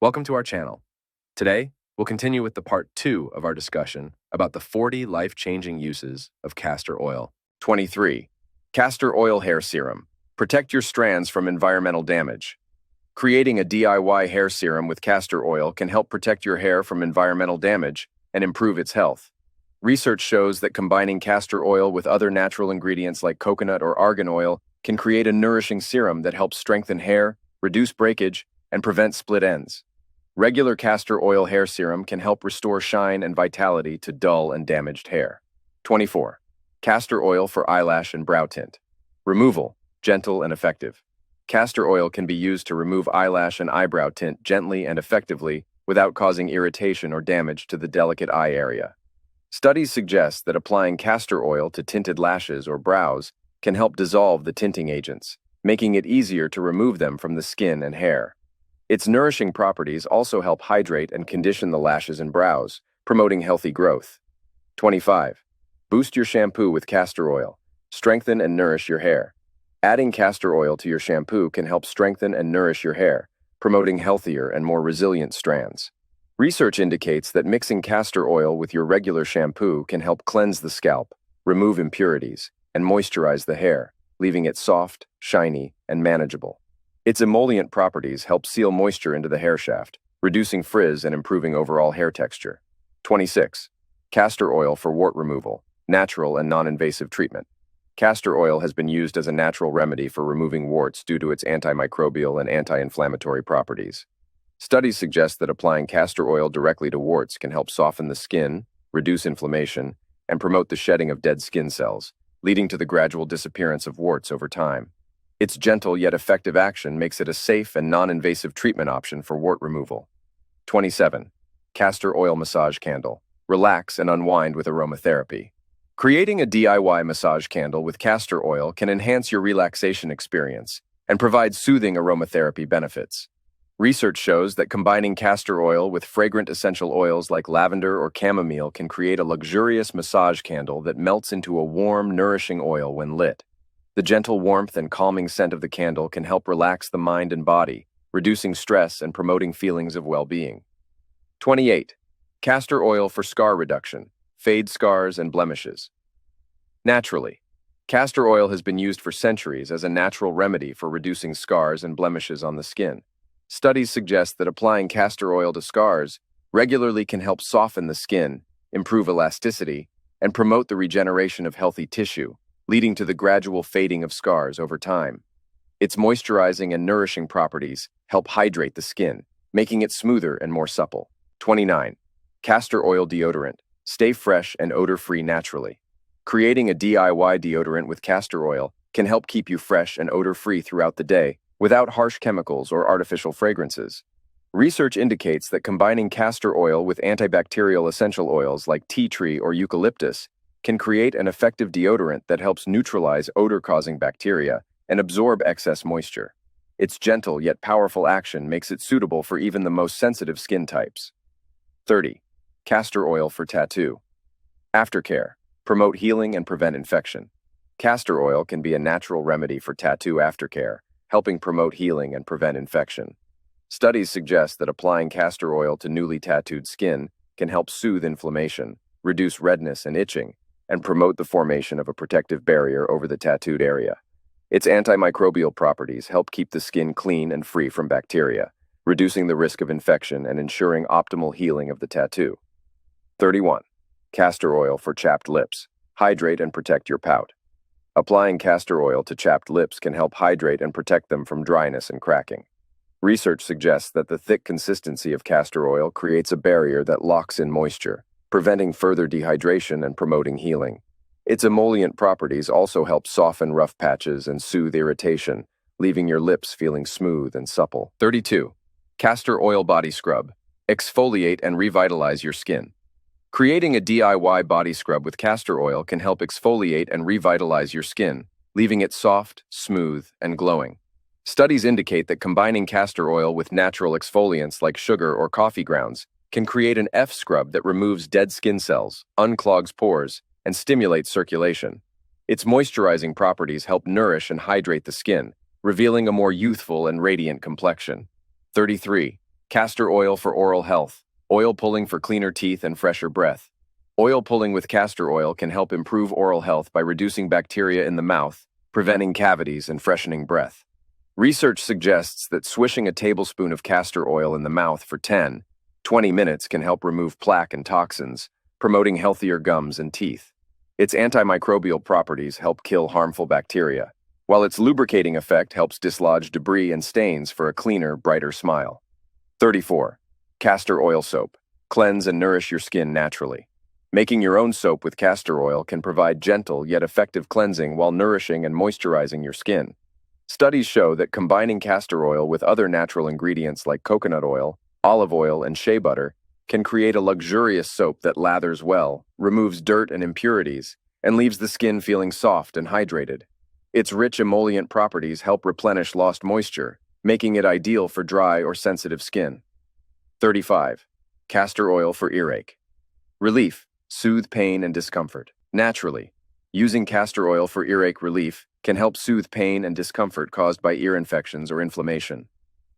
Welcome to our channel. Today, we'll continue with the part 2 of our discussion about the 40 life-changing uses of castor oil. 23. Castor oil hair serum. Protect your strands from environmental damage. Creating a DIY hair serum with castor oil can help protect your hair from environmental damage and improve its health. Research shows that combining castor oil with other natural ingredients like coconut or argan oil can create a nourishing serum that helps strengthen hair, reduce breakage, and prevent split ends. Regular castor oil hair serum can help restore shine and vitality to dull and damaged hair. 24. Castor oil for eyelash and brow tint. Removal, gentle and effective. Castor oil can be used to remove eyelash and eyebrow tint gently and effectively without causing irritation or damage to the delicate eye area. Studies suggest that applying castor oil to tinted lashes or brows can help dissolve the tinting agents, making it easier to remove them from the skin and hair. Its nourishing properties also help hydrate and condition the lashes and brows, promoting healthy growth. 25. Boost your shampoo with castor oil. Strengthen and nourish your hair. Adding castor oil to your shampoo can help strengthen and nourish your hair, promoting healthier and more resilient strands. Research indicates that mixing castor oil with your regular shampoo can help cleanse the scalp, remove impurities, and moisturize the hair, leaving it soft, shiny, and manageable. Its emollient properties help seal moisture into the hair shaft, reducing frizz and improving overall hair texture. 26. Castor oil for wart removal, natural and non-invasive treatment. Castor oil has been used as a natural remedy for removing warts due to its antimicrobial and anti-inflammatory properties. Studies suggest that applying castor oil directly to warts can help soften the skin, reduce inflammation, and promote the shedding of dead skin cells, leading to the gradual disappearance of warts over time. Its gentle yet effective action makes it a safe and non-invasive treatment option for wart removal. 27. Castor oil massage candle. Relax and unwind with aromatherapy. Creating a DIY massage candle with castor oil can enhance your relaxation experience and provide soothing aromatherapy benefits. Research shows that combining castor oil with fragrant essential oils like lavender or chamomile can create a luxurious massage candle that melts into a warm, nourishing oil when lit. The gentle warmth and calming scent of the candle can help relax the mind and body, reducing stress and promoting feelings of well-being. 28. Castor oil for scar reduction, fade scars and blemishes. Naturally, castor oil has been used for centuries as a natural remedy for reducing scars and blemishes on the skin. Studies suggest that applying castor oil to scars regularly can help soften the skin, improve elasticity, and promote the regeneration of healthy tissue, leading to the gradual fading of scars over time. Its moisturizing and nourishing properties help hydrate the skin, making it smoother and more supple. 29. Castor oil deodorant. Stay fresh and odor-free naturally. Creating a DIY deodorant with castor oil can help keep you fresh and odor-free throughout the day without harsh chemicals or artificial fragrances. Research indicates that combining castor oil with antibacterial essential oils like tea tree or eucalyptus can create an effective deodorant that helps neutralize odor-causing bacteria and absorb excess moisture. Its gentle yet powerful action makes it suitable for even the most sensitive skin types. 30. Castor oil for tattoo. Aftercare. Promote healing and prevent infection. Castor oil can be a natural remedy for tattoo aftercare, helping promote healing and prevent infection. Studies suggest that applying castor oil to newly tattooed skin can help soothe inflammation, reduce redness and itching, and promote the formation of a protective barrier over the tattooed area. Its antimicrobial properties help keep the skin clean and free from bacteria, reducing the risk of infection and ensuring optimal healing of the tattoo. 31. Castor oil for chapped lips. Hydrate and protect your pout. Applying castor oil to chapped lips can help hydrate and protect them from dryness and cracking. Research suggests that the thick consistency of castor oil creates a barrier that locks in moisture, preventing further dehydration and promoting healing. Its emollient properties also help soften rough patches and soothe irritation, leaving your lips feeling smooth and supple. 32. Castor oil body scrub. Exfoliate and revitalize your skin. Creating a DIY body scrub with castor oil can help exfoliate and revitalize your skin, leaving it soft, smooth, and glowing. Studies indicate that combining castor oil with natural exfoliants like sugar or coffee grounds can create an F-scrub that removes dead skin cells, unclogs pores, and stimulates circulation. Its moisturizing properties help nourish and hydrate the skin, revealing a more youthful and radiant complexion. 33. Castor oil for oral health. Oil pulling for cleaner teeth and fresher breath. Oil pulling with castor oil can help improve oral health by reducing bacteria in the mouth, preventing cavities, and freshening breath. Research suggests that swishing a tablespoon of castor oil in the mouth for 10-20 minutes can help remove plaque and toxins, promoting healthier gums and teeth. Its antimicrobial properties help kill harmful bacteria, while its lubricating effect helps dislodge debris and stains for a cleaner, brighter smile. 34. Castor oil soap. Cleanse and nourish your skin naturally. Making your own soap with castor oil can provide gentle yet effective cleansing while nourishing and moisturizing your skin. Studies show that combining castor oil with other natural ingredients like coconut oil, olive oil, and shea butter can create a luxurious soap that lathers well, removes dirt and impurities, and leaves the skin feeling soft and hydrated. Its rich emollient properties help replenish lost moisture, making it ideal for dry or sensitive skin. 35. Castor oil for earache. Relief. Soothe pain and discomfort. Naturally, using castor oil for earache relief can help soothe pain and discomfort caused by ear infections or inflammation.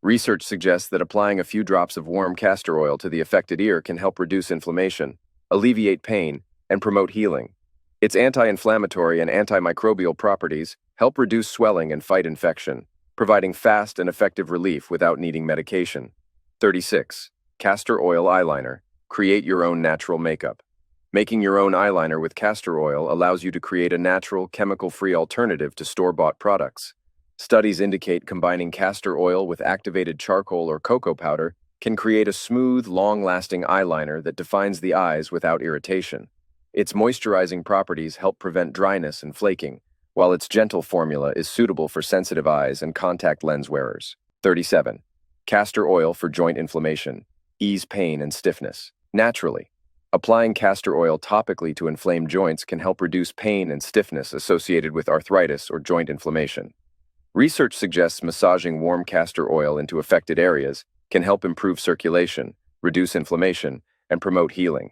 Research suggests that applying a few drops of warm castor oil to the affected ear can help reduce inflammation, alleviate pain, and promote healing. Its anti-inflammatory and antimicrobial properties help reduce swelling and fight infection, providing fast and effective relief without needing medication. 36. Castor oil eyeliner. Create your own natural makeup. Making your own eyeliner with castor oil allows you to create a natural, chemical-free alternative to store-bought products. Studies indicate combining castor oil with activated charcoal or cocoa powder can create a smooth, long-lasting eyeliner that defines the eyes without irritation. Its moisturizing properties help prevent dryness and flaking, while its gentle formula is suitable for sensitive eyes and contact lens wearers. 37. Castor oil for joint inflammation. Ease pain and stiffness. Naturally, applying castor oil topically to inflamed joints can help reduce pain and stiffness associated with arthritis or joint inflammation. Research suggests massaging warm castor oil into affected areas can help improve circulation, reduce inflammation, and promote healing.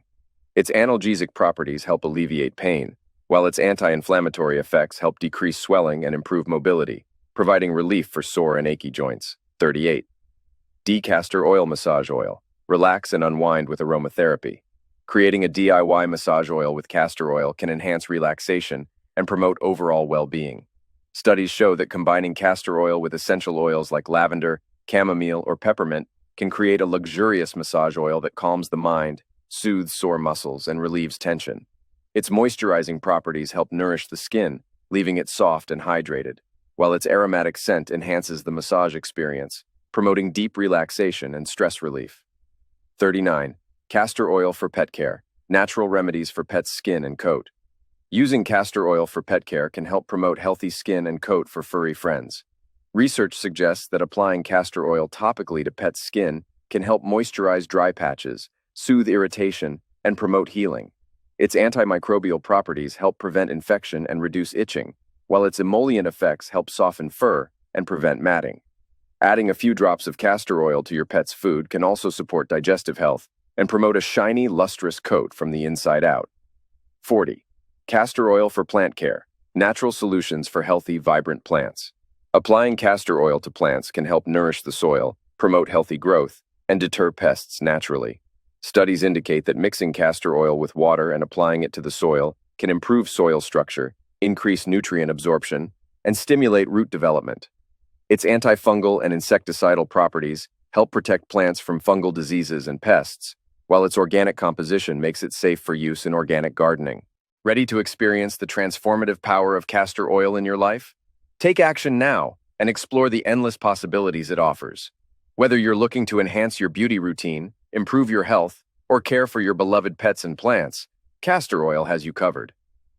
Its analgesic properties help alleviate pain, while its anti-inflammatory effects help decrease swelling and improve mobility, providing relief for sore and achy joints. 38. D-castor oil massage oil. Relax and unwind with aromatherapy. Creating a DIY massage oil with castor oil can enhance relaxation and promote overall well-being. Studies show that combining castor oil with essential oils like lavender, chamomile, or peppermint can create a luxurious massage oil that calms the mind, soothes sore muscles, and relieves tension. Its moisturizing properties help nourish the skin, leaving it soft and hydrated, while its aromatic scent enhances the massage experience, promoting deep relaxation and stress relief. 39. Castor oil for pet care. Natural remedies for pets' skin and coat. Using castor oil for pet care can help promote healthy skin and coat for furry friends. Research suggests that applying castor oil topically to pets' skin can help moisturize dry patches, soothe irritation, and promote healing. Its antimicrobial properties help prevent infection and reduce itching, while its emollient effects help soften fur and prevent matting. Adding a few drops of castor oil to your pet's food can also support digestive health and promote a shiny, lustrous coat from the inside out. 40. Castor oil for plant care. Natural solutions for healthy, vibrant plants. Applying castor oil to plants can help nourish the soil, promote healthy growth, and deter pests naturally. Studies indicate that mixing castor oil with water and applying it to the soil can improve soil structure, increase nutrient absorption, and stimulate root development. Its antifungal and insecticidal properties help protect plants from fungal diseases and pests, while its organic composition makes it safe for use in organic gardening. Ready to experience the transformative power of castor oil in your life? Take action now and explore the endless possibilities it offers. Whether you're looking to enhance your beauty routine, improve your health, or care for your beloved pets and plants, castor oil has you covered.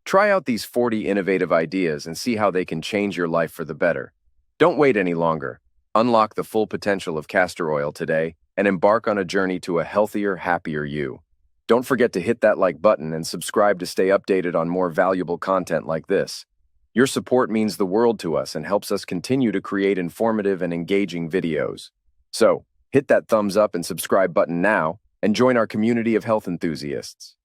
Try out these 40 innovative ideas and see how they can change your life for the better. Don't wait any longer. Unlock the full potential of castor oil today and embark on a journey to a healthier, happier you. Don't forget to hit that like button and subscribe to stay updated on more valuable content like this. Your support means the world to us and helps us continue to create informative and engaging videos. So, hit that thumbs up and subscribe button now and join our community of health enthusiasts.